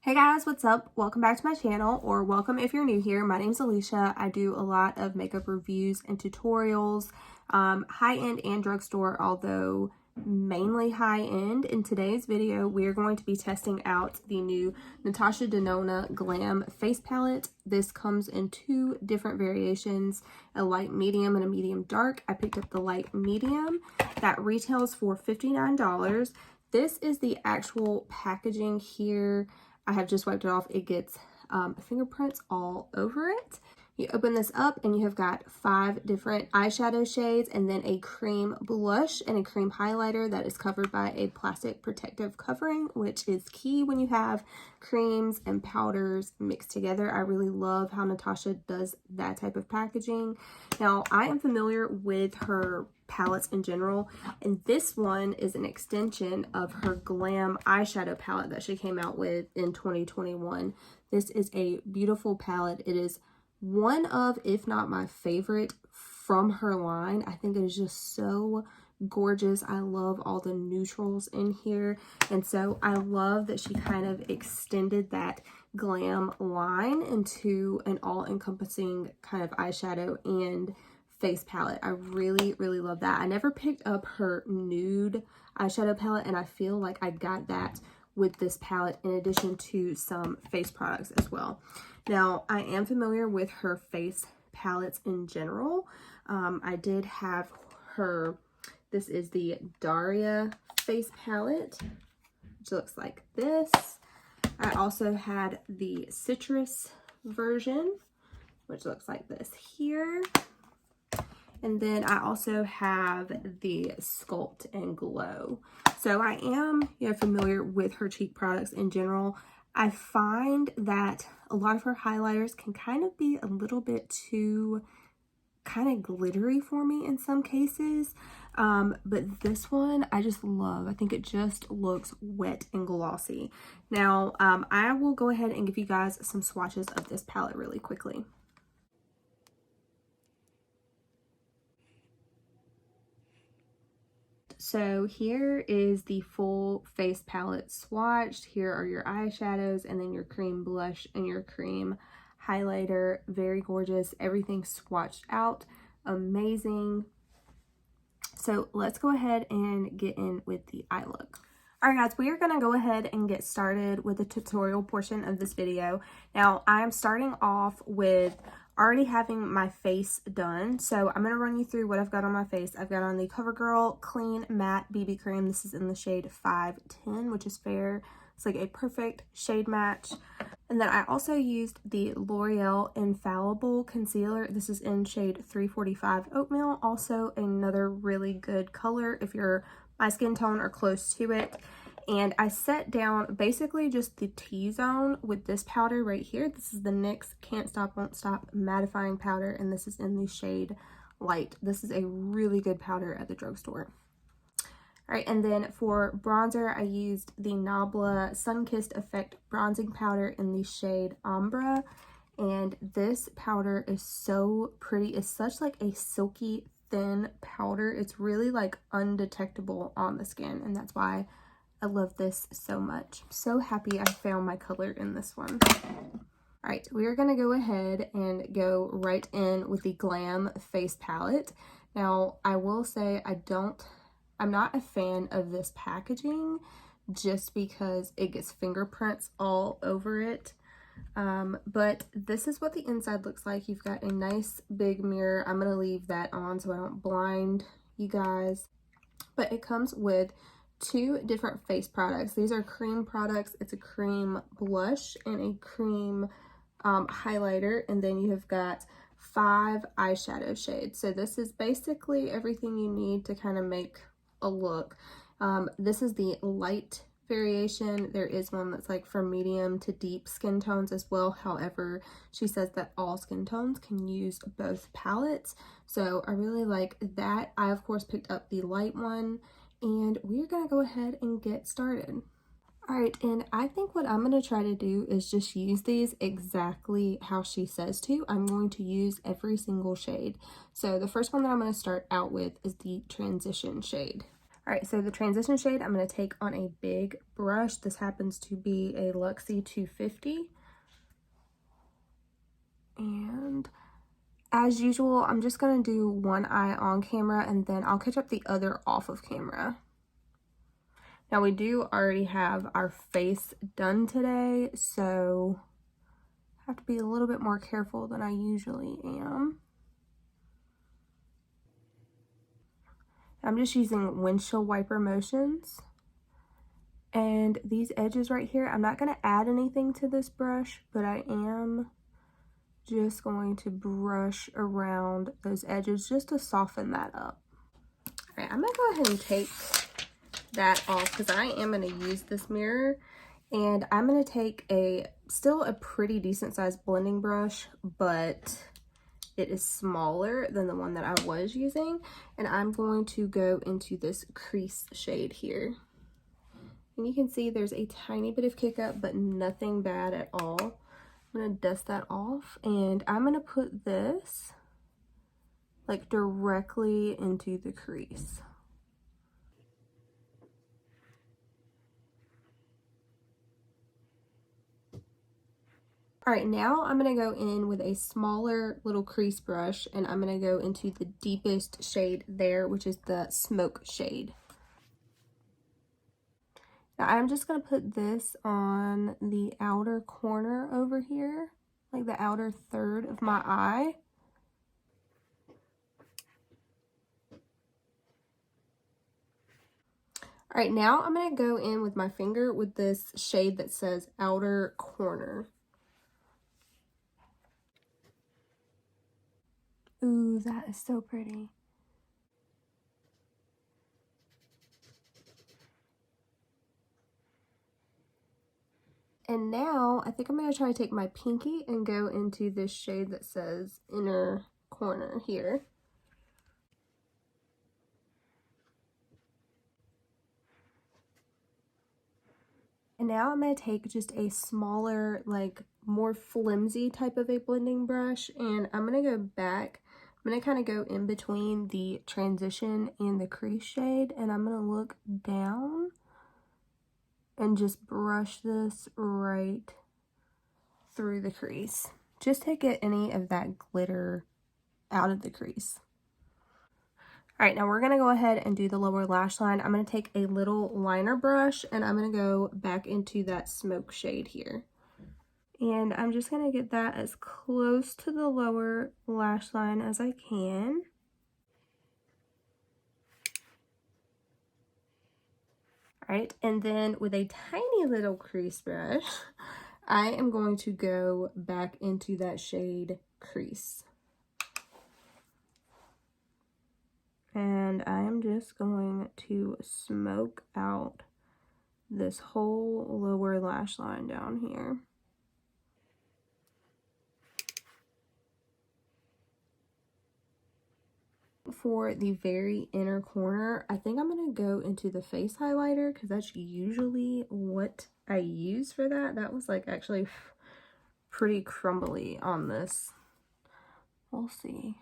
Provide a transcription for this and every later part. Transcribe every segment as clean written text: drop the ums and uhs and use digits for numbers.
Hey guys, what's up? Welcome back to my channel, or welcome if you're new here. My name's Elisha. I do a lot of makeup reviews and tutorials, high-end and drugstore, although mainly high-end. In today's video, we're going to be testing out the new Natasha Denona Glam face palette. This comes in two different variations, a light medium and a medium dark. I picked up the light medium. That retails for $59. This is the actual packaging here. I have just wiped it off. It gets fingerprints all over it. You open this up and you have got 5 different eyeshadow shades and then a cream blush and a cream highlighter that is covered by a plastic protective covering, which is key when you have creams and powders mixed together. I really love how Natasha does that type of packaging. Now, I am familiar with her palettes in general, and this one is an extension of her Glam eyeshadow palette that she came out with in 2021. This is a beautiful palette. It is one of, if not my favorite from her line. I think it is just so gorgeous. I love all the neutrals in here, and so I love that she kind of extended that Glam line into an all-encompassing kind of eyeshadow and face palette. I really love that. I never picked up her nude eyeshadow palette, and I feel like I got that with this palette in addition to some face products as well. Now, I am familiar with her face palettes in general. I did have her, this is the Daria face palette, which looks like this. I also had the citrus version, which looks like this here. And then I also have the Sculpt and Glow. So I am, familiar with her cheek products in general. I find that a lot of her highlighters can kind of be a little bit too kind of glittery for me in some cases. But this one I just love. I think it just looks wet and glossy. Now, I will go ahead and give you guys some swatches of this palette really quickly. So here is the full face palette swatched. Here are your eyeshadows and then your cream blush and your cream highlighter. Very gorgeous. Everything swatched out. Amazing. So let's go ahead and get in with the eye look. Alright guys, we are going to go ahead and get started with the tutorial portion of this video. Now, I am starting off with already having my face done, so I'm going to run you through what I've got on my face. I've got on the CoverGirl Clean Matte BB Cream. This is in the shade 510, which is fair. It's like a perfect shade match. And then I also used the L'Oreal Infallible Concealer. This is in shade 345 Oatmeal. Also another really good color if you're my skin tone or close to it. And I set down basically just the T-zone with this powder right here. This is the NYX Can't Stop Won't Stop mattifying powder, and this is in the shade Light. This is a really good powder at the drugstore. All right, and then for bronzer, I used the Nabla Sun-Kissed Effect bronzing powder in the shade Ombre. And this powder is so pretty. It's such like a silky thin powder. It's really like undetectable on the skin, and that's why I love this so much. I'm so happy I found my color in this one. All right, we are gonna go ahead and go right in with the Glam face palette. Now, I will say I'm not a fan of this packaging just because it gets fingerprints all over it. But this is what the inside looks like. You've got a nice big mirror. I'm gonna leave that on so I don't blind you guys. But it comes with 2 different face products. These are cream products. It's a cream blush and a cream highlighter, and then you have got 5 eyeshadow shades. So this is basically everything you need to kind of make a look. This is the light variation. There is one that's like for medium to deep skin tones as well. However, she says that all skin tones can use both palettes, so I really like that. I of course picked up the light one, and we're gonna go ahead and get started. All right, and I think what I'm gonna try to do is just use these exactly how she says to. I'm going to use every single shade. So the first one that I'm gonna start out with is the transition shade. All right, so the transition shade I'm going to take on a big brush. This happens to be a Luxie 250. And as usual, I'm just going to do one eye on camera and then I'll catch up the other off of camera. Now we do already have our face done today, so I have to be a little bit more careful than I usually am. I'm just using windshield wiper motions. And these edges right here, I'm not going to add anything to this brush, but I am just going to brush around those edges just to soften that up. All right, I'm going to go ahead and take that off because I am going to use this mirror. And I'm going to take still a pretty decent sized blending brush, but it is smaller than the one that I was using, and I'm going to go into this crease shade here. And you can see there's a tiny bit of kick up, but nothing bad at all. I'm going to dust that off, and I'm going to put this like directly into the crease. All right, now I'm going to go in with a smaller little crease brush, and I'm going to go into the deepest shade there, which is the smoke shade. Now I'm just going to put this on the outer corner over here, like the outer third of my eye. All right, now I'm going to go in with my finger with this shade that says outer corner. Ooh, that is so pretty. And now I think I'm going to try to take my pinky and go into this shade that says inner corner here. And now I'm going to take just a smaller, like more flimsy type of a blending brush, and I'm going to go back. I'm going to kind of go in between the transition and the crease shade, and I'm going to look down and just brush this right through the crease, just to get any of that glitter out of the crease. All right, now we're going to go ahead and do the lower lash line. I'm going to take a little liner brush, and I'm going to go back into that smoke shade here. And I'm just going to get that as close to the lower lash line as I can. All right, and then with a tiny little crease brush, I am going to go back into that shade crease. And I am just going to smoke out this whole lower lash line down here. For the very inner corner, I think I'm going to go into the face highlighter because that's usually what I use for that. That was like actually pretty crumbly on this. We'll see.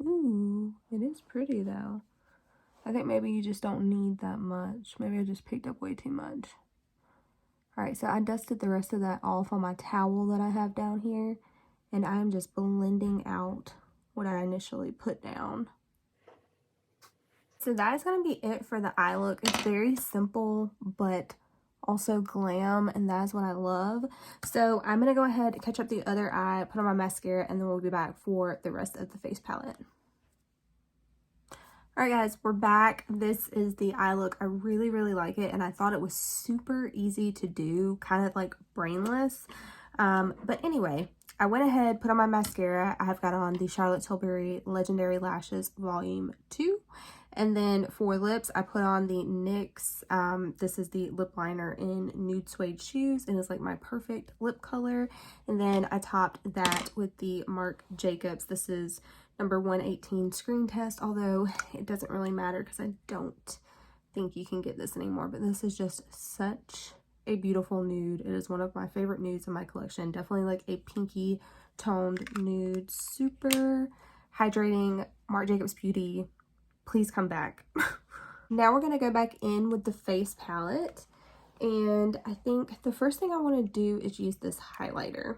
Ooh, it is pretty though. I think maybe you just don't need that much. Maybe I just picked up way too much. Alright, so I dusted the rest of that off on my towel that I have down here, and I'm just blending out what I initially put down. So that is going to be it for the eye look. It's very simple, but also glam, and that is what I love. So I'm going to go ahead and catch up the other eye, put on my mascara, and then we'll be back for the rest of the face palette. Alright guys, we're back. This is the eye look. I really, really like it, and I thought it was super easy to do, kind of like brainless. But anyway, I went ahead, put on my mascara. I have got on the Charlotte Tilbury Legendary Lashes Volume 2. And then for lips, I put on the NYX, this is the lip liner in Nude Suede Shoes, and it's like my perfect lip color. And then I topped that with the Marc Jacobs. This is number 118 Screen Test, although it doesn't really matter because I don't think you can get this anymore. But this is just such a beautiful nude. It is one of my favorite nudes in my collection. Definitely like a pinky toned nude. Super hydrating. Marc Jacobs Beauty. Please come back. Now we're going to go back in with the face palette, and I think the first thing I want to do is use this highlighter.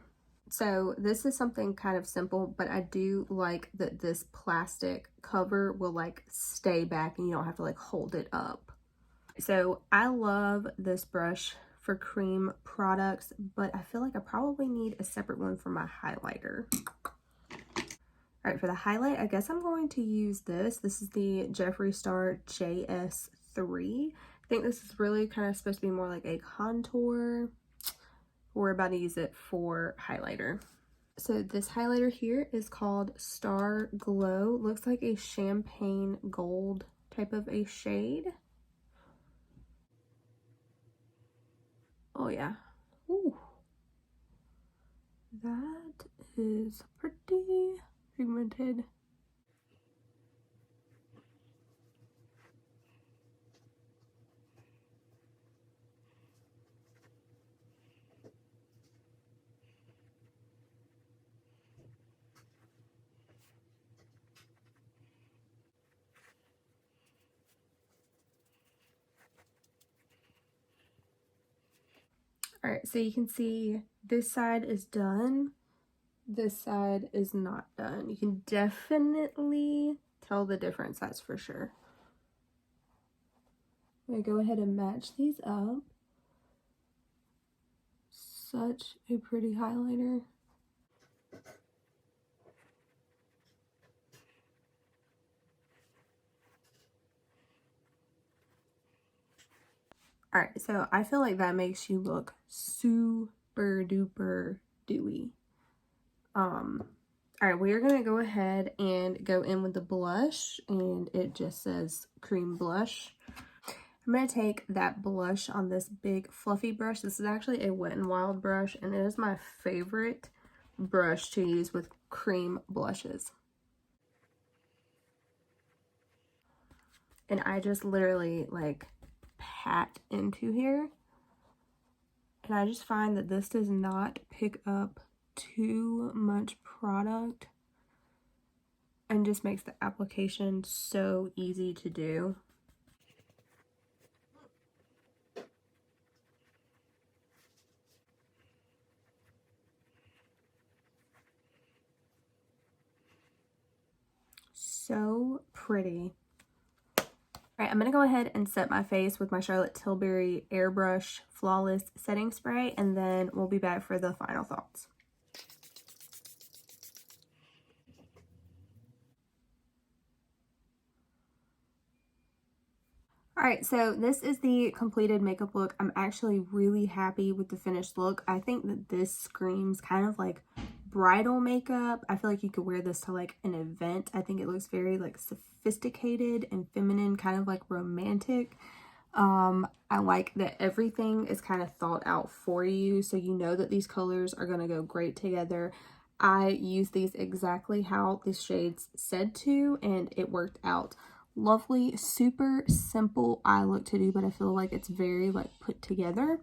So this is something kind of simple, but I do like that this plastic cover will like stay back and you don't have to like hold it up. So I love this brush for cream products, but I feel like I probably need a separate one for my highlighter. All right, for the highlight, I guess I'm going to use this. This is the Jeffree Star JS3. I think this is really kind of supposed to be more like a contour. We're about to use it for highlighter. So this highlighter here is called Star Glow. Looks like a champagne gold type of a shade. Oh yeah. Ooh. That is pretty pigmented. All right, so you can see this side is done. This side is not done. You can definitely tell the difference, that's for sure. I'm gonna go ahead and match these up. Such a pretty highlighter. All right, so I feel like that makes you look super duper dewy. All right, we are gonna go ahead and go in with the blush, and it just says cream blush. I'm gonna take that blush on this big fluffy brush. This is actually a Wet n Wild brush, and it is my favorite brush to use with cream blushes. And I just literally like pat into here, and I just find that this does not pick up too much product and just makes the application so easy to do. So pretty. All right, I'm gonna go ahead and set my face with my Charlotte Tilbury Airbrush Flawless Setting Spray, and then we'll be back for the final thoughts. All right, so this is the completed makeup look. I'm actually really happy with the finished look. I think that this screams kind of like bridal makeup. I feel like you could wear this to like an event. I think it looks very like sophisticated and feminine, kind of like romantic. I like that everything is kind of thought out for you, so you know that these colors are going to go great together. I used these exactly how the shades said to, and it worked out lovely. Super simple eye look to do, but I feel like it's very like put together.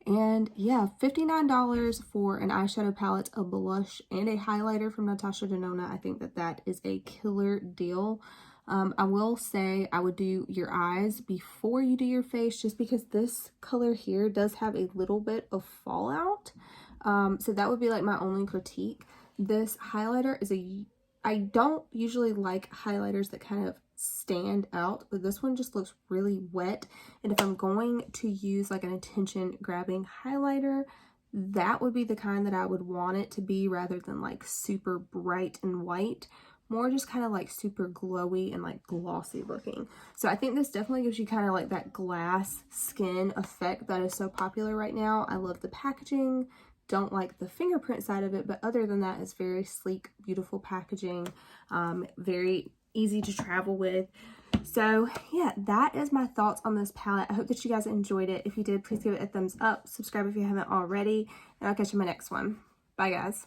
And yeah, $59 for an eyeshadow palette, a blush, and a highlighter from Natasha Denona. I think that that is a killer deal. I will say I would do your eyes before you do your face, just because this color here does have a little bit of fallout. So that would be like my only critique. This highlighter is I don't usually like highlighters that kind of stand out, but this one just looks really wet. And if I'm going to use like an attention grabbing highlighter, that would be the kind that I would want it to be, rather than like super bright and white. More just kind of like super glowy and like glossy looking. So I think this definitely gives you kind of like that glass skin effect that is so popular right now. I love the packaging. Don't like the fingerprint side of it, but other than that, it's very sleek, beautiful packaging. Very easy to travel with. So yeah, that is my thoughts on this palette. I hope that you guys enjoyed it. If you did, please give it a thumbs up. Subscribe if you haven't already. And I'll catch you in my next one. Bye, guys.